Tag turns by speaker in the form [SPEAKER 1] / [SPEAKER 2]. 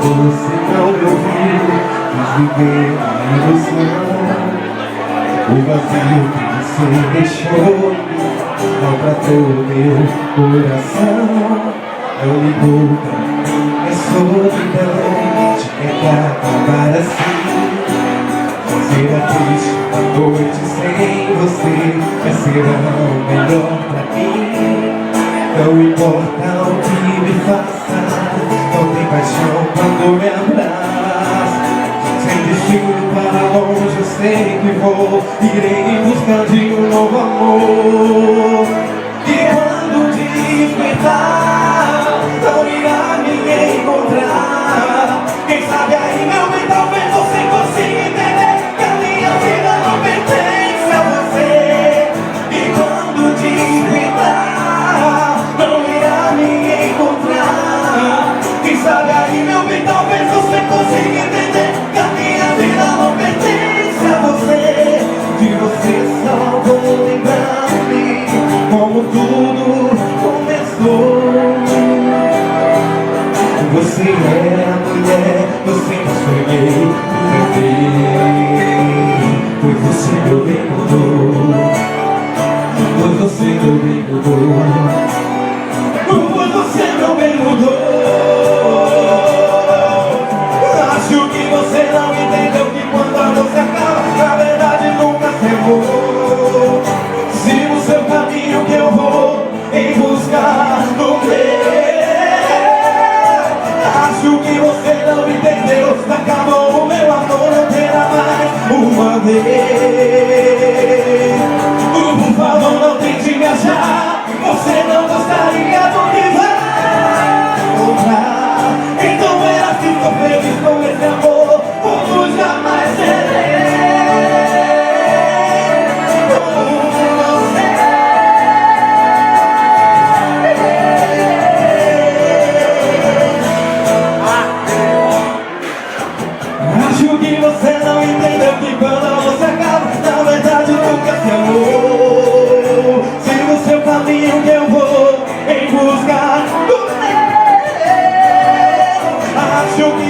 [SPEAKER 1] você não me ouviu. Quis viver uma ilusão. O vazio que você deixou maltratou meu coração. Não ligou pra minha solidão. Te quer acabar assim. Será triste uma noite sem você. Mas será o melhor pra mim. Não importa o que me faça, não tem paixão quando me abraça. Sem destino para longe eu sei que vou. Irei em busca de um novo amor. E quando despertar, não irá me encontrar. Quem sabe aí, meu bem, talvez você consiga entender que a minha vida não pertence a você. E quando despertar, não irá me encontrar. Quem sabe aí, meu bem, talvez você consiga entender que a minha vida não pertence a você. De você só vou lembrar-me como tudo começou. Você é a mulher que eu sempre sonhei viver. Pois você meu bem mudou. Pois você meu bem mudou. Pois você meu bem mudou. Acho que você não entendeu que quando a luz se acaba, na verdade nunca se errou. Siga o seu caminho que eu vou em busca do meu. Acho que você não entendeu. Acabou o meu amor, não terá mais uma vez. Por favor, não tente me achar. Você não gostaria do que vai encontrar. Então era que tô feliz com esse amor, como jamais serei. Como você. Acho que você não entendeu que quando você acaba, na verdade nunca se amou. Siga o seu caminho que eu vou em busca do meu. Acho que